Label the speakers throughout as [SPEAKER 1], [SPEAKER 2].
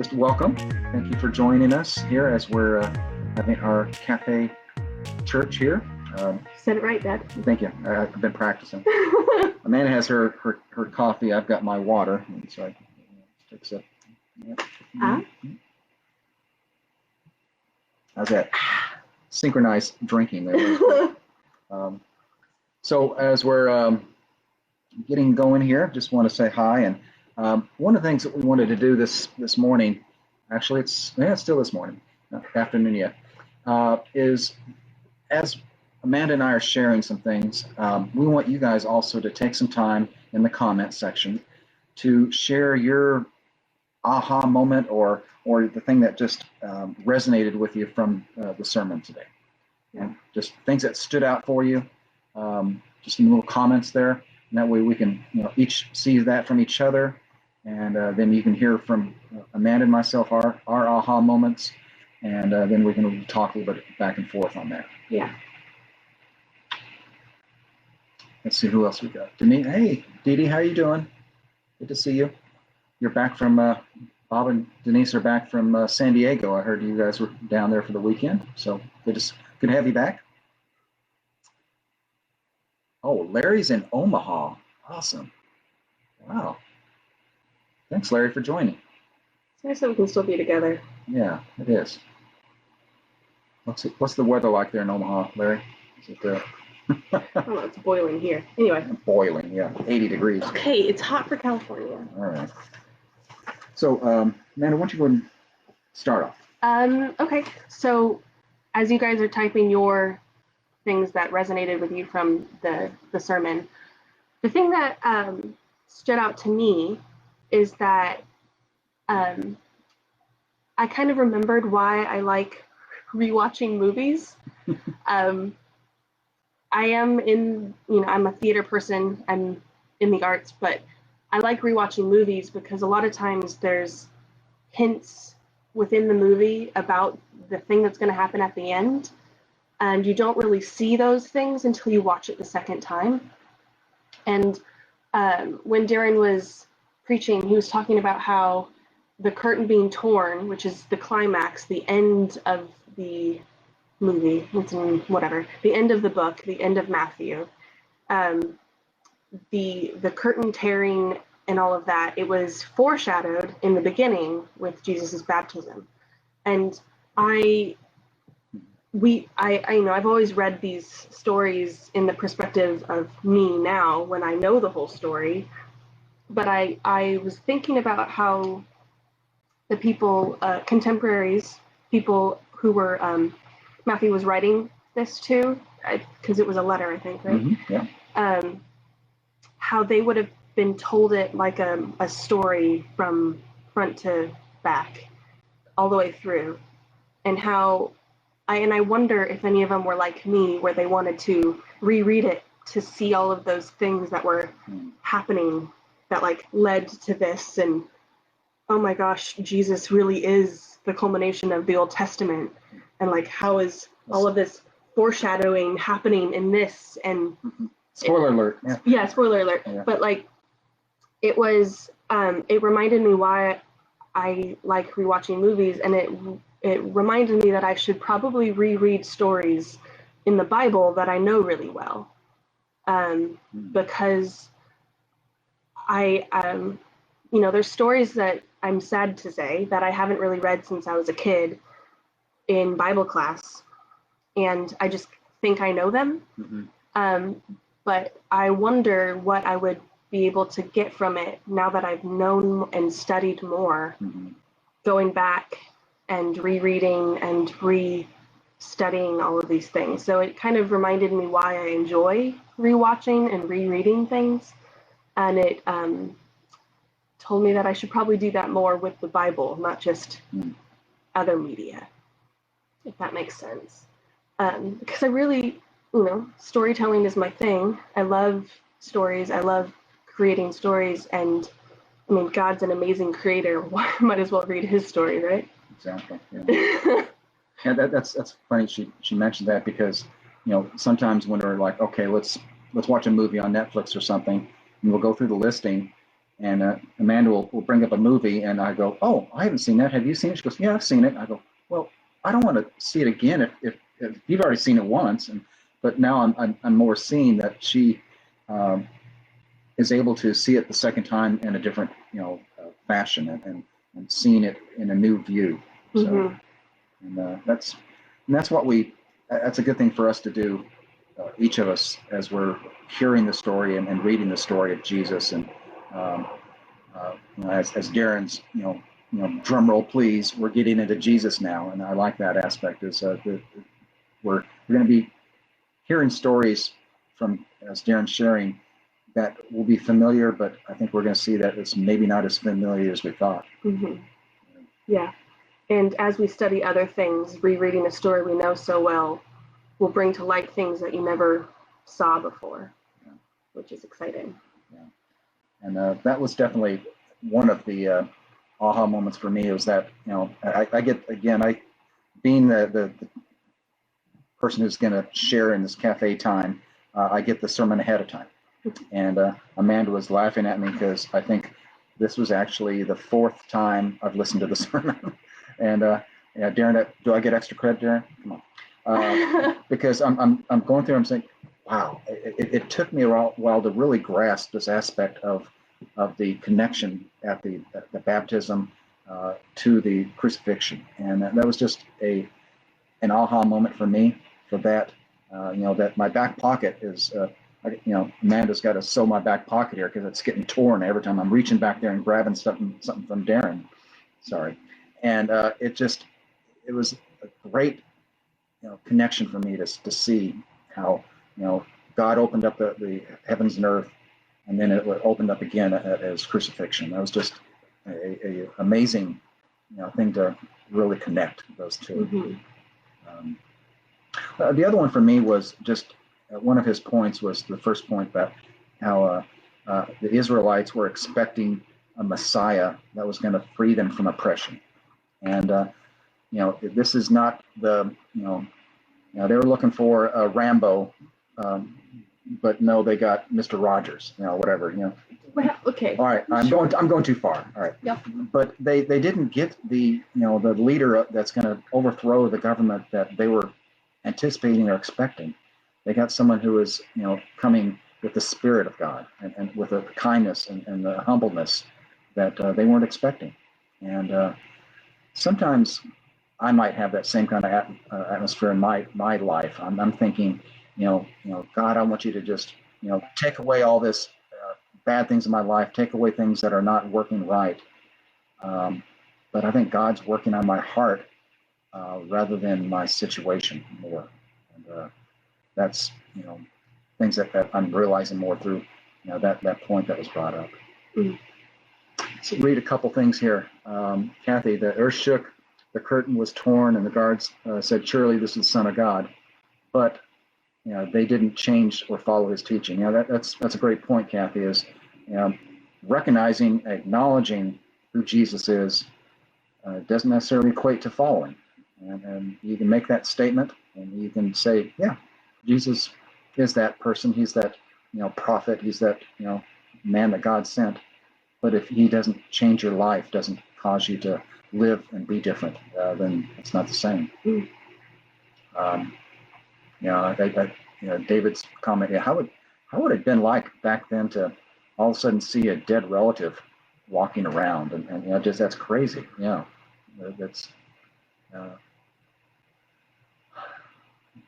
[SPEAKER 1] just welcome. Thank you for joining us here as we're having our cafe church here.
[SPEAKER 2] You said it right, Dad.
[SPEAKER 1] Thank you. I've been practicing. Amanda has her coffee. I've got my water. And so I take a sip. Yep. How's that? Synchronized drinking there. So as we're getting going here, just want to say hi. And one of the things that we wanted to do this morning, actually it's still this morning, not afternoon yet, is as Amanda and I are sharing some things, we want you guys also to take some time in the comment section to share your aha moment or the thing that just resonated with you from the sermon today. And just things that stood out for you, just some little comments there. And that way we can each see that from each other. And then you can hear from Amanda and myself our aha moments. And then we can talk a little bit back and forth on that.
[SPEAKER 2] Yeah.
[SPEAKER 1] Let's see who else we got. Denise, hey, Dee Dee, how you doing? Good to see you. You're back from, Bob and Denise are back from San Diego. I heard you guys were down there for the weekend. So good to have you back. Oh, Larry's in Omaha. Awesome. Wow. Thanks, Larry, for joining.
[SPEAKER 2] It's nice that we can still be together.
[SPEAKER 1] Yeah, it is. What's the weather like there in Omaha, Larry? Is it
[SPEAKER 2] I don't know, it's boiling here. Anyway.
[SPEAKER 1] Boiling, yeah, 80 degrees.
[SPEAKER 2] Okay, it's hot for California.
[SPEAKER 1] All right. So, Amanda, why don't you go ahead and start off?
[SPEAKER 2] Okay, so as you guys are typing your things that resonated with you from the sermon, the thing that stood out to me is that I kind of remembered why I like rewatching movies. I am I'm a theater person, I'm in the arts, but I like rewatching movies because a lot of times there's hints within the movie about the thing that's going to happen at the end, and you don't really see those things until you watch it the second time. And when Darren was preaching, he was talking about how the curtain being torn, which is the climax, the end of the movie, the end of the book, the end of Mathew, the curtain tearing and all of that, it was foreshadowed in the beginning with Jesus's baptism. And I've always read these stories in the perspective of me now when I know the whole story, but I was thinking about how the people, contemporaries, people who were Mathew was writing this to, because it was a letter, I think, right?
[SPEAKER 1] Mm-hmm, yeah.
[SPEAKER 2] How they would have been told it like a story from front to back, all the way through, and how I wonder if any of them were like me, where they wanted to reread it to see all of those things that were happening that like led to this, and oh my gosh, Jesus really is the culmination of the Old Testament. And like, how is all of this foreshadowing happening in this? And
[SPEAKER 1] spoiler alert.
[SPEAKER 2] Yeah, spoiler alert. Yeah. But like, it was, it reminded me why I like rewatching movies, and it reminded me that I should probably reread stories in the Bible that I know really well, because there's stories that I'm sad to say that I haven't really read since I was a kid in Bible class, and I just think I know them. But I wonder what I would be able to get from it now that I've known and studied more, going back and rereading and re-studying all of these things. So it kind of reminded me why I enjoy rewatching and rereading things, and it told me that I should probably do that more with the Bible, not just other media, if that makes sense. Because I really, storytelling is my thing. I love stories. I love creating stories. And I mean, God's an amazing creator. Might as well read his story, right?
[SPEAKER 1] Exactly. Yeah. Yeah, that's funny. She mentioned that because, sometimes when we're like, okay, let's watch a movie on Netflix or something, and we'll go through the listing, And Amanda will bring up a movie, and I go, "Oh, I haven't seen that. Have you seen it?" She goes, "Yeah, I've seen it." I go, "Well, I don't want to see it again if you've already seen it once." But now I'm more seeing that she is able to see it the second time in a different fashion, and seeing it in a new view. So, and that's what that's a good thing for us to do, each of us, as we're hearing the story and reading the story of Jesus. And as Darren's, drum roll please, we're getting into Jesus now, and I like that aspect. Is we're going to be hearing stories from, as Darren's sharing, that will be familiar, but I think we're going to see that it's maybe not as familiar as we thought.
[SPEAKER 2] Yeah. And as we study other things, rereading a story we know so well will bring to light things that you never saw before, which is exciting.
[SPEAKER 1] Yeah. And that was definitely one of the aha moments for me, was that, I get, again, being the person who's going to share in this cafe time, I get the sermon ahead of time. And Amanda was laughing at me because I think this was actually the 4th time I've listened to the sermon. And Darren, do I get extra credit, Darren? Come on. Because I'm going through, I'm saying, wow, it took me a while to really grasp this aspect of the connection at the baptism to the crucifixion. And that was just an aha moment for me, for that, that my back pocket is, Amanda's got to sew my back pocket here because it's getting torn every time I'm reaching back there and grabbing something from Darren. Sorry. And it was a great, connection for me to see how, God opened up the heavens and earth, and then it opened up again at his crucifixion. That was just a amazing, thing to really connect those two. The other one for me was just one of his points was the first point, that how the Israelites were expecting a Messiah that was going to free them from oppression. And, this is not the, they were looking for a Rambo, but no, they got Mr. Rogers, whatever,
[SPEAKER 2] Well, okay.
[SPEAKER 1] All right, I'm going too far. All right.
[SPEAKER 2] Yep.
[SPEAKER 1] But they didn't get the leader that's going to overthrow the government that they were anticipating or expecting. They got someone who is, coming with the Spirit of God, and with the kindness and the humbleness that they weren't expecting. And sometimes I might have that same kind of atmosphere in my life. I'm thinking, God, I want you to just, take away all this bad things in my life, take away things that are not working right. But I think God's working on my heart rather than my situation more. And that's, things that I'm realizing more through, that point that was brought up. So read a couple things here. Kathy, the earth shook, the curtain was torn, and the guards said, "Surely this is the Son of God." But they didn't change or follow his teaching. That's a great point, Kathy, is recognizing, acknowledging who Jesus is doesn't necessarily equate to following. And you can make that statement, and you can say, yeah, Jesus is that person. He's that, prophet. He's that, man that God sent. But if he doesn't change your life, doesn't cause you to live and be different, then it's not the same. David's comment, how would it have been like back then to all of a sudden see a dead relative walking around, and just, that's crazy. That's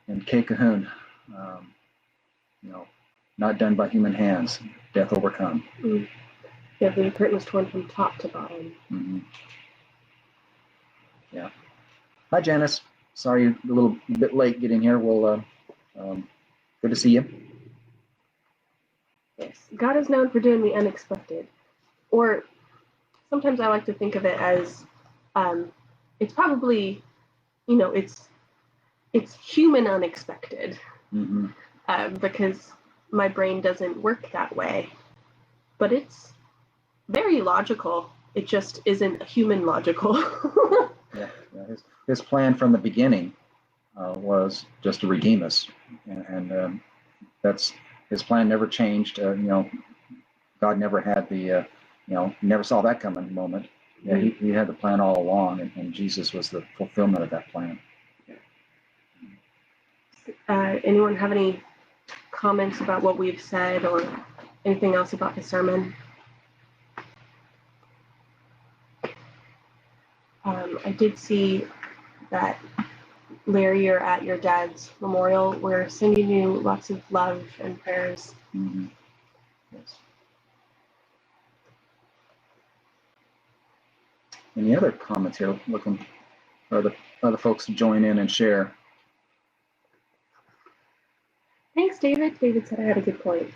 [SPEAKER 1] and Kay Cahoon, not done by human hands, death overcome.
[SPEAKER 2] Yeah, the curtain was torn from top to bottom.
[SPEAKER 1] Yeah. Hi, Janice. Sorry you're a little bit late getting here. Well, good to see you.
[SPEAKER 2] Yes, God is known for doing the unexpected. Or sometimes I like to think of it as it's probably, it's human unexpected, because my brain doesn't work that way. But it's very logical. It just isn't human logical.
[SPEAKER 1] Yeah. His plan from the beginning was just to redeem us, and that's his plan. Never changed. God never had the never saw that coming moment. Yeah, he had the plan all along, and Jesus was the fulfillment of that plan.
[SPEAKER 2] Anyone have any comments about what we've said or anything else about the sermon? I did see that, Larry, you're at your dad's memorial. We're sending you lots of love and prayers.
[SPEAKER 1] Mm-hmm. Yes. Any other comments here? Looking for the other folks to join in and share.
[SPEAKER 2] Thanks, David. David said I had a good point.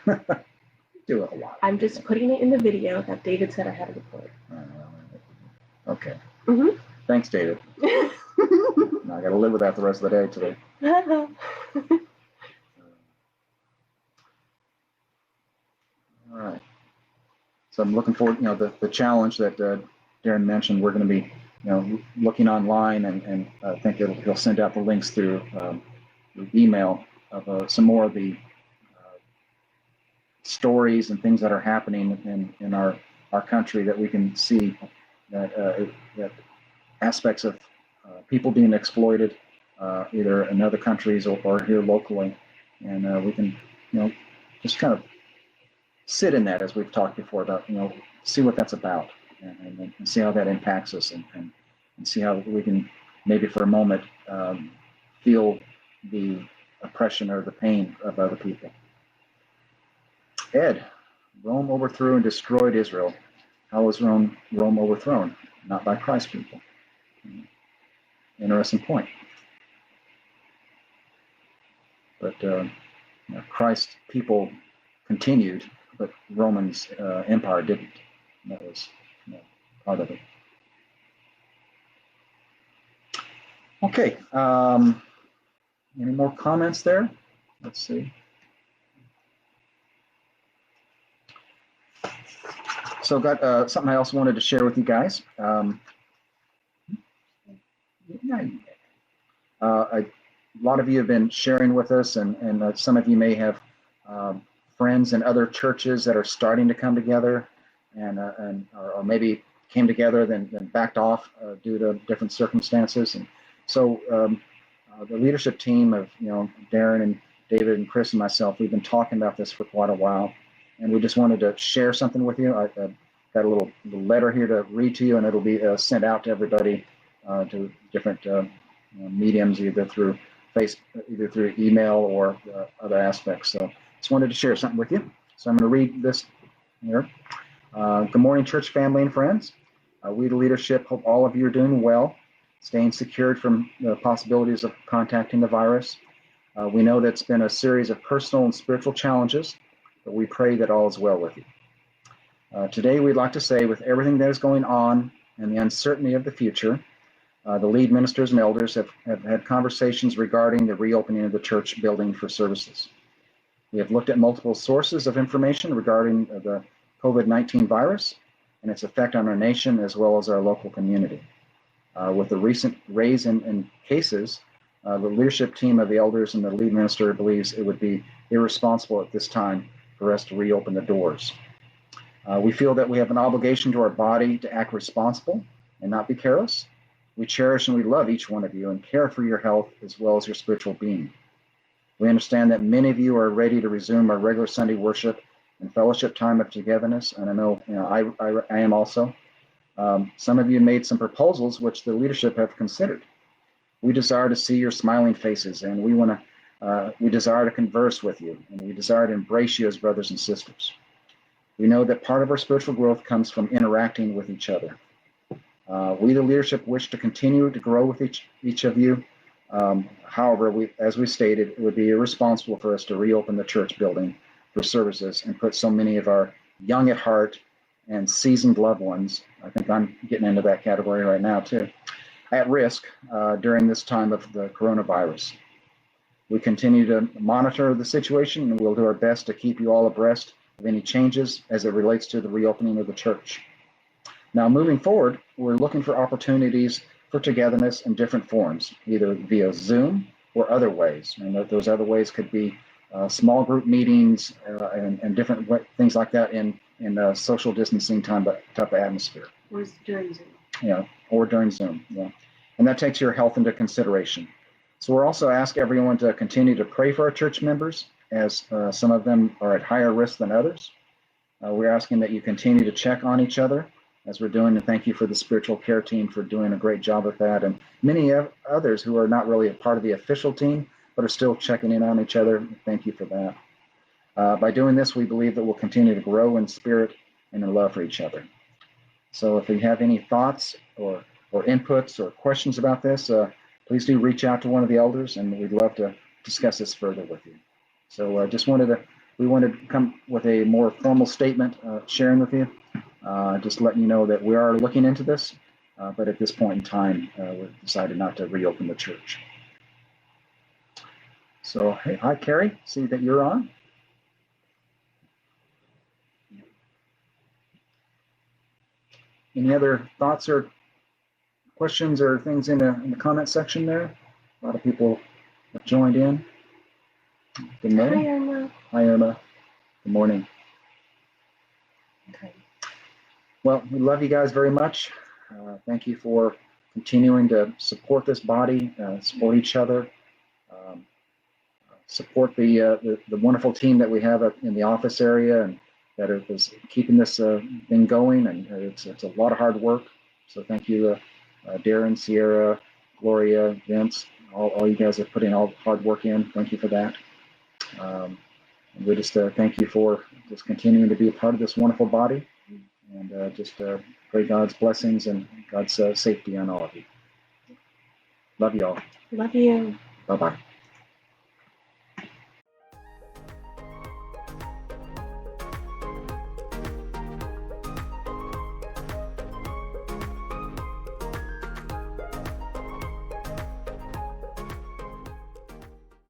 [SPEAKER 1] Do it a lot.
[SPEAKER 2] I'm just putting it in the video that David said I had a good point.
[SPEAKER 1] Okay.
[SPEAKER 2] Mm-hmm.
[SPEAKER 1] Thanks, David. Now I got to live with that the rest of the day today. All right. So I'm looking forward, the challenge that Darren mentioned. We're going to be, looking online, and I think he'll send out the links through email of some more of the stories and things that are happening in our country, that we can see that aspects of people being exploited either in other countries or here locally, and we can just kind of sit in that, as we've talked before, about see what that's about, and see how that impacts us, and see how we can maybe for a moment feel the oppression or the pain of other people. Ed, Rome overthrew and destroyed Israel. How was Rome overthrown? Not by Christ's people. Interesting point. But Christ's people continued, but Roman's empire didn't. That was part of it. Okay. Any more comments there? Let's see. So I've got something I also wanted to share with you guys. A lot of you have been sharing with us, and some of you may have friends in other churches that are starting to come together, or maybe came together then backed off due to different circumstances. And so the leadership team of Darren and David and Chris and myself, we've been talking about this for quite a while, and we just wanted to share something with you. I got a little letter here to read to you, and it'll be sent out to everybody to different mediums, either through email or other aspects. So just wanted to share something with you. So I'm going to read this here. Good morning, church family and friends. We, the leadership, hope all of you are doing well, staying secured from the possibilities of contacting the virus. We know that it's been a series of personal and spiritual challenges, but we pray that all is well with you. Today, we'd like to say, with everything that is going on and the uncertainty of the future, the lead ministers and elders have had conversations regarding the reopening of the church building for services. We have looked at multiple sources of information regarding the COVID-19 virus and its effect on our nation as well as our local community. With the recent raise in cases, the leadership team of the elders and the lead minister believes it would be irresponsible at this time for us to reopen the doors. We feel that we have an obligation to our body to act responsible and not be careless. We cherish and we love each one of you and care for your health as well as your spiritual being. We understand that many of you are ready to resume our regular Sunday worship and fellowship time of togetherness, and I know I am also. Some of you made some proposals which the leadership have considered. We desire to see your smiling faces, and we desire to converse with you, and we desire to embrace you as brothers and sisters. We know that part of our spiritual growth comes from interacting with each other. We, the leadership, wish to continue to grow with each of you. However, as we stated, it would be irresponsible for us to reopen the church building for services and put so many of our young at heart and seasoned loved ones, I think I'm getting into that category right now too, at risk during this time of the coronavirus. We continue to monitor the situation, and we'll do our best to keep you all abreast of any changes as it relates to the reopening of the church. Now, moving forward, we're looking for opportunities for togetherness in different forms, either via Zoom or other ways. And those other ways could be small group meetings and different things like that in social distancing type of atmosphere.
[SPEAKER 2] Or during Zoom.
[SPEAKER 1] Yeah, or during Zoom. Yeah, and that takes your health into consideration. So we're also asking everyone to continue to pray for our church members, as some of them are at higher risk than others. We're asking that you continue to check on each other as we're doing, and thank you for the spiritual care team for doing a great job with that, and many others who are not really a part of the official team, but are still checking in on each other. Thank you for that. By doing this, we believe that we'll continue to grow in spirit and in love for each other. So if you have any thoughts or inputs or questions about this, please do reach out to one of the elders, and we'd love to discuss this further with you. So we wanted to come with a more formal statement sharing with you, just letting you know that we are looking into this, but at this point in time, we've decided not to reopen the church. So, hey, hi, Carrie. See that you're on. Any other thoughts or questions or things in the comment section there? A lot of people have joined in. Good morning.
[SPEAKER 2] Hi, Irma.
[SPEAKER 1] Hi, Irma. Good morning.
[SPEAKER 2] Okay.
[SPEAKER 1] Well, we love you guys very much. Thank you for continuing to support this body, support each other, support the wonderful team that we have in the office area, and that is keeping this thing going. And it's a lot of hard work. So thank you, Darren, Sierra, Gloria, Vince, all you guys have put in all the hard work in. Thank you for that. And we just thank you for just continuing to be a part of this wonderful body, and just pray God's blessings and God's safety on all of you. Love you all.
[SPEAKER 2] Love you.
[SPEAKER 1] Bye-bye.